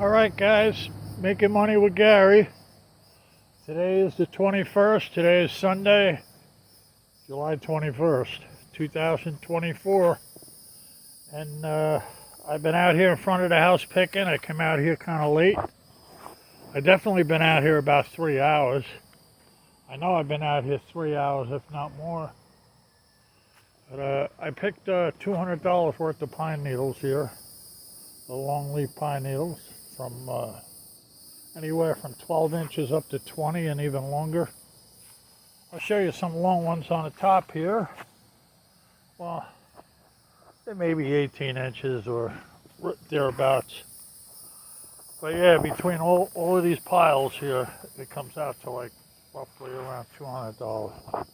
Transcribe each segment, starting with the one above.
Alright guys, making money with Gary. Today is the 21st, today is Sunday, July 21st, 2024. And I've been out here in front of the house picking. I came out here kind of late. I definitely been out here about 3 hours. I know I've been out here 3 hours, if not more. But I picked $200 worth of pine needles here. The longleaf pine needles from anywhere from 12 inches up to 20 and even longer. I'll show you some long ones on the top here. Well, they may be 18 inches or thereabouts. But yeah, between all of these piles here, it comes out to like roughly around $200.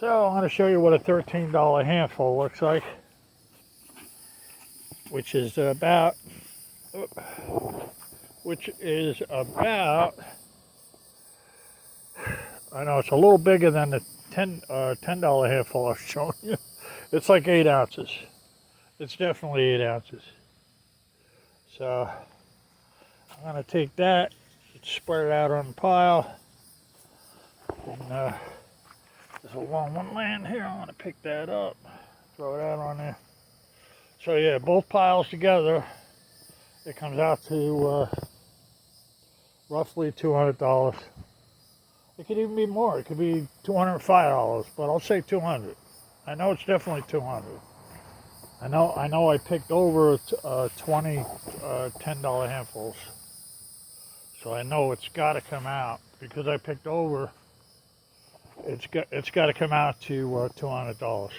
So I'm going to show you what a $13 handful looks like, which is about, I know it's a little bigger than the $10 handful I've shown you. It's like 8 ounces. It's definitely 8 ounces. So I'm going to take that, spread it out on the pile, and there's a long one laying here. I'm going to pick that up, throw it out on there. So yeah, both piles together, it comes out to roughly $200. It could even be more. It could be $205, but I'll say $200. I know it's definitely $200. I know I picked over 20 $10 handfuls. So I know it's got to come out, because I picked over, it's got to come out to $200.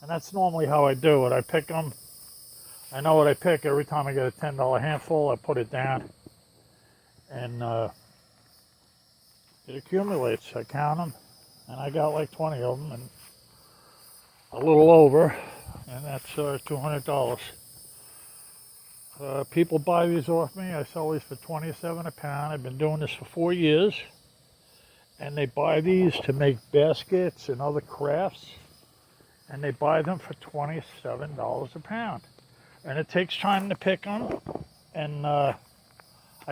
And that's normally how I do it. I pick them. I know what I pick every time I get a $10 handful. I put it down, and it accumulates. I count them, and I got like 20 of them, and a little over, and that's $200. People buy these off me. I sell these for $27 a pound. I've been doing this for 4 years, and they buy these to make baskets and other crafts. And they buy them for $27 a pound. And it takes time to pick them. And I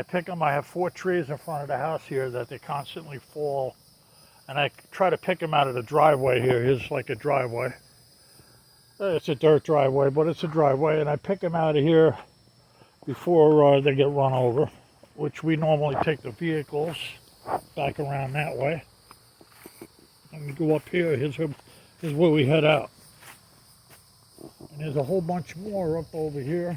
pick them. I have 4 trees in front of the house here that they constantly fall. And I try to pick them out of the driveway here. Here's like a driveway. It's a dirt driveway, but it's a driveway. And I pick them out of here before they get run over, which we normally take the vehicles back around that way. And we go up here. Here's where we head out. And there's a whole bunch more up over here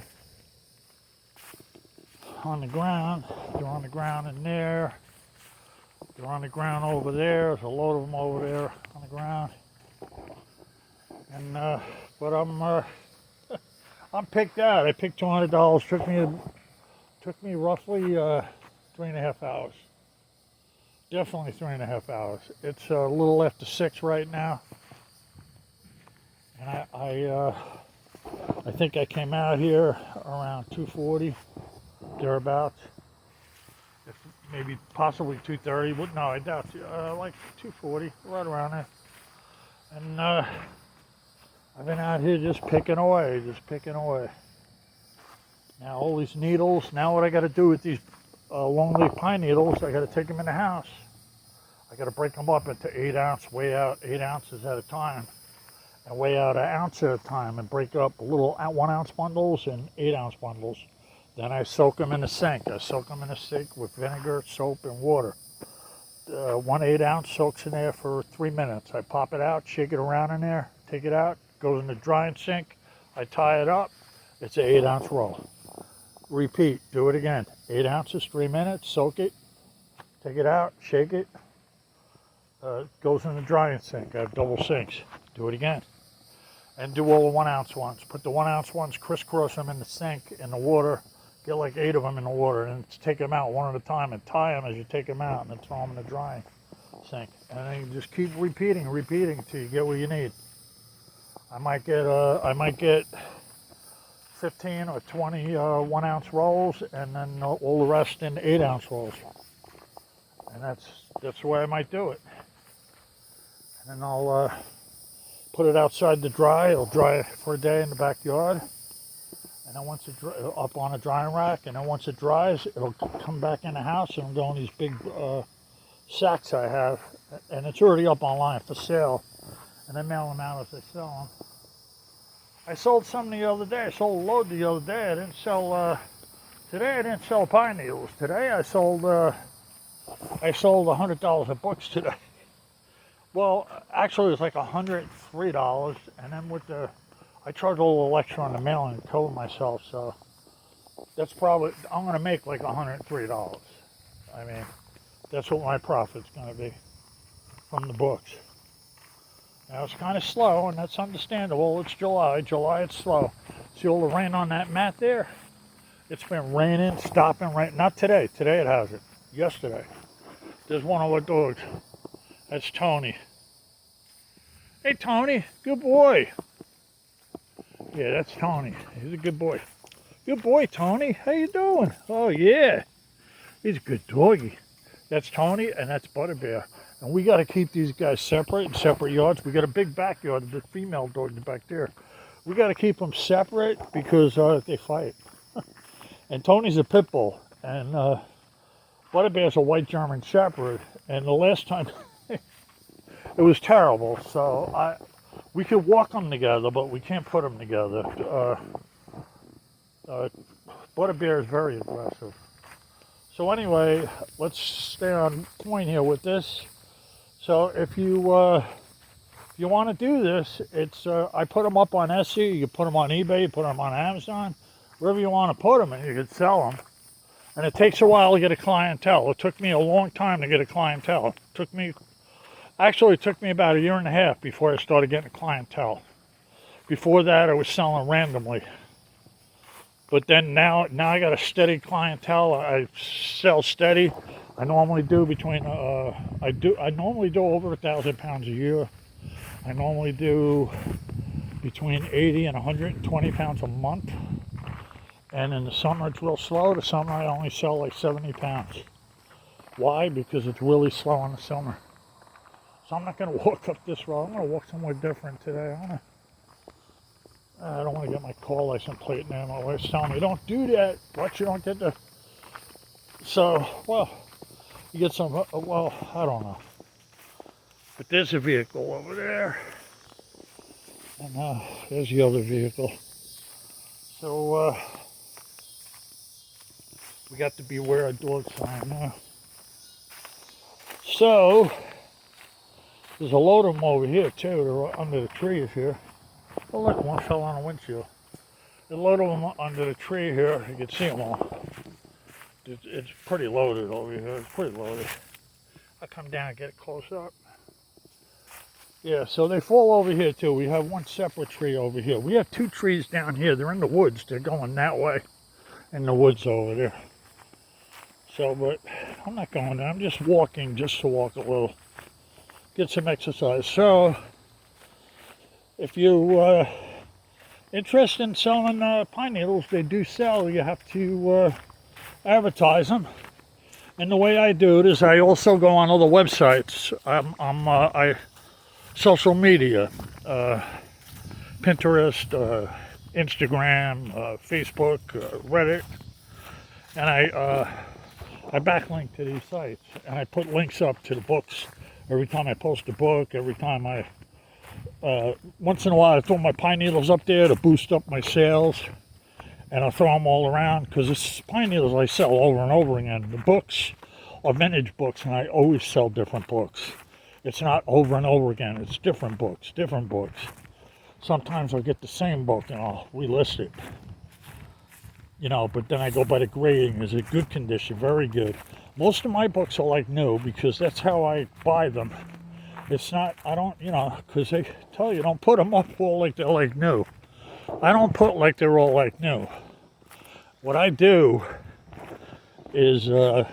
on the ground. They're on the ground in there. They're on the ground over there. There's a load of them over there on the ground. And but I'm picked out. I picked $200. Took me roughly 3.5 hours. Definitely 3.5 hours. It's a little after 6 right now. And I think I came out here around 2:40, thereabouts. If maybe possibly 2:30. But no, I doubt it. Like 2:40, right around there. And I've been out here just picking away. Now all these needles. Now what I got to do with these longleaf pine needles? I got to take them in the house. I got to break them up into 8 ounce, weigh out 8 ounces at a time. And weigh out 1 ounce at a time, and break up little 1 ounce bundles and 8 ounce bundles. Then I soak them in the sink. I soak them in the sink with vinegar, soap, and water. 1 8 ounce soaks in there for 3 minutes. I pop it out, shake it around in there, take it out, goes in the drying sink. I tie it up. It's an 8 ounce roll. Repeat, do it again. 8 ounces, 3 minutes, soak it, take it out, shake it. Goes in the drying sink. I have double sinks. Do it again. And do all the 1 ounce ones. Put the 1 ounce ones, crisscross them in the sink, in the water. Get like 8 of them in the water, and take them out one at a time, and tie them as you take them out, and then throw them in the drying sink. And then you just keep repeating until you get what you need. I might get 15 or 20 1 ounce rolls, and then all the rest in 8 ounce rolls. And that's the way I might do it. And then I'll put it outside to dry. It'll dry for a day in the backyard. And then once it up on a drying rack, and then once it dries, it'll come back in the house and go in these big sacks I have, and it's already up online for sale. And I mail them out as they sell them. I sold some the other day. I sold a load the other day. I didn't sell today. I didn't sell pine needles. Today I sold $100 of books today. Well, actually it was like $103, and then with the I charge a little extra on the mailing and cover myself, so that's probably I'm gonna make like $103. I mean, that's what my profit's gonna be from the books. Now it's kind of slow, and that's understandable. It's July. July, it's slow. See all the rain on that mat there? It's been raining, stopping, right. Not today. Today it hasn't. Yesterday. There's one of our dogs. That's Tony. Hey, Tony. Good boy. Yeah, that's Tony. He's a good boy. Good boy, Tony. How you doing? Oh, yeah. He's a good doggy. That's Tony, and that's Butterbear. And we got to keep these guys separate in separate yards. We got a big backyard, the female dog back there. We got to keep them separate because they fight. And Tony's a pit bull, and Butterbear's a white German Shepherd. And the last time, it was terrible. So we could walk them together, but we can't put them together. Butterbear is very aggressive. So anyway, let's stay on point here with this. So if you want to do this, it's I put them up on Etsy. You put them on eBay. You put them on Amazon, wherever you want to put them, and you can sell them. And it takes a while to get a clientele. It took me a long time to get a clientele. It took me about 1.5 years before I started getting a clientele. Before that, I was selling randomly. But then now I got a steady clientele. I sell steady. I normally do between I normally do over 1,000 pounds a year. I normally do between 80 and 120 pounds a month. And in the summer it's real slow. The summer I only sell like 70 pounds. Why? Because it's really slow in the summer. So I'm not going to walk up this road. I'm going to walk somewhere different today. I don't want to get my car license plate now. My wife's telling me, don't do that. Watch you don't get the... So, well, you get some... Well, I don't know. But there's a vehicle over there. And there's the other vehicle. So, we got to beware of dog sign now. So, there's a load of them over here, too. They're under the trees here. Oh, look, one fell on the windshield. There's a load of them under the tree here. You can see them all. It's pretty loaded over here. It's pretty loaded. I'll come down and get it close up. Yeah, so they fall over here, too. We have one separate tree over here. We have 2 trees down here. They're in the woods. They're going that way in the woods over there. So, but I'm not going there. I'm just walking just to walk a little. Get some exercise. So, if you're interested in selling pine needles, they do sell. You have to advertise them. And the way I do it is I also go on other websites. I social media, Pinterest, Instagram, Facebook, Reddit, and I backlink to these sites, and I put links up to the books every time I post a book. Every time I once in a while I throw my pine needles up there to boost up my sales, and I throw them all around because it's pine needles I sell over and over again. The books are vintage books, and I always sell different books. It's not over and over again. It's different books, different books. Sometimes I'll get the same book and I'll relist it. You know, but then I go by the grading. Is it good condition? Very good. Most of my books are like new because that's how I buy them. It's not, I don't, you know, because they tell you don't put them up all like they're like new. I don't put like they're all like new. What I do is I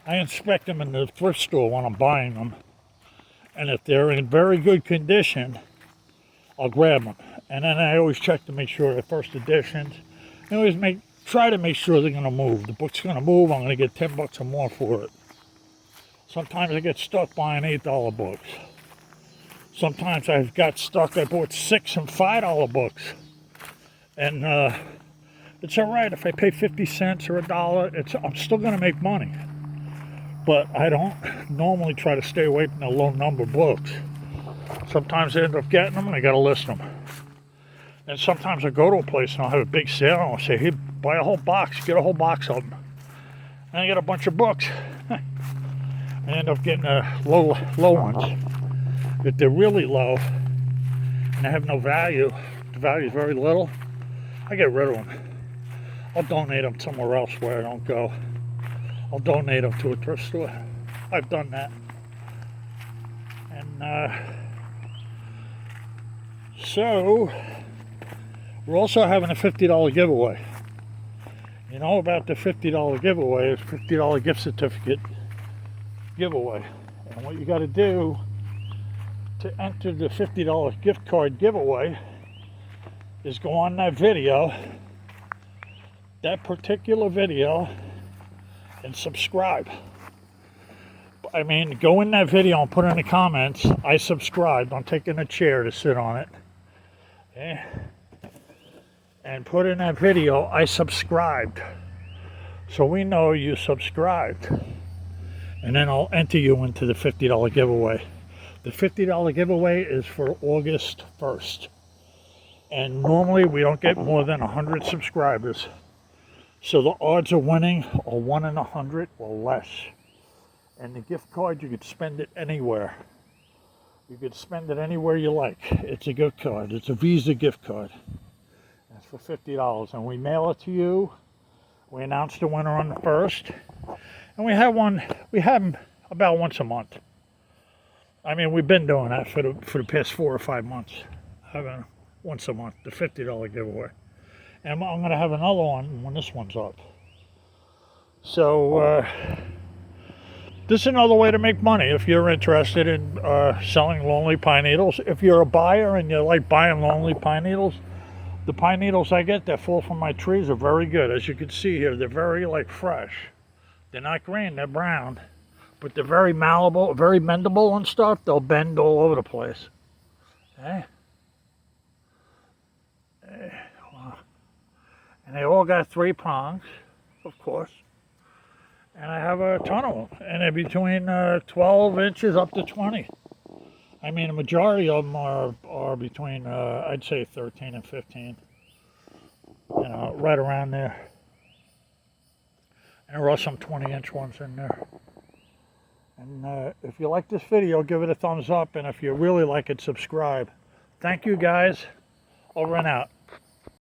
inspect them in the thrift store when I'm buying them. And if they're in very good condition, I'll grab them. And then I always check to make sure they're first editions. I always try to make sure they're going to move. The book's going to move, I'm going to get $10 or more for it. Sometimes I get stuck buying $8 books. Sometimes I've got stuck, I bought $6 and $5 books. And It's all right if I pay 50 cents or $1. I'm still going to make money. But I don't normally try to stay away from the low number books. Sometimes I end up getting them and I got to list them. And sometimes I go to a place and I'll have a big sale and I'll say, hey, buy a whole box, get a whole box of them. And I get a bunch of books. I end up getting low ones. If they're really low and they have no value, the value is very little, I get rid of them. I'll donate them somewhere else where I don't go. I'll donate them to a thrift store. I've done that. And so we're also having a $50 giveaway. You know about the $50 giveaway? It's $50 gift certificate giveaway. And what you got to do to enter the $50 gift card giveaway is go on that video, that particular video, and subscribe. I mean, go in that video and put in the comments, I subscribed. I'm taking a chair to sit on it. Okay? And put in that video, I subscribed. So we know you subscribed. And then I'll enter you into the $50 giveaway. The $50 giveaway is for August 1st. And normally we don't get more than 100 subscribers. So the odds of winning are 1 in 100 or less. And the gift card, you could spend it anywhere. You could spend it anywhere you like. It's a gift card. It's a Visa gift card. It's for $50. And we mail it to you. We announce the winner on the 1st. And we have them about once a month. I mean, we've been doing that for the past 4 or 5 months. Having once a month, the $50 giveaway. And I'm going to have another one when this one's up. So, this is another way to make money if you're interested in selling longleaf pine needles. If you're a buyer and you like buying longleaf pine needles, the pine needles I get that fall from my trees are very good. As you can see here, they're very fresh. They're not green, they're brown. But they're very malleable, very bendable and stuff. They'll bend all over the place. Okay? And they all got 3 prongs, of course. And I have a ton of them. And they're between 12 inches up to 20. I mean, the majority of them are between, I'd say 13 and 15. You know, right around there. And there are some 20-inch ones in there. And if you like this video, give it a thumbs up. And if you really like it, subscribe. Thank you, guys. Over and out.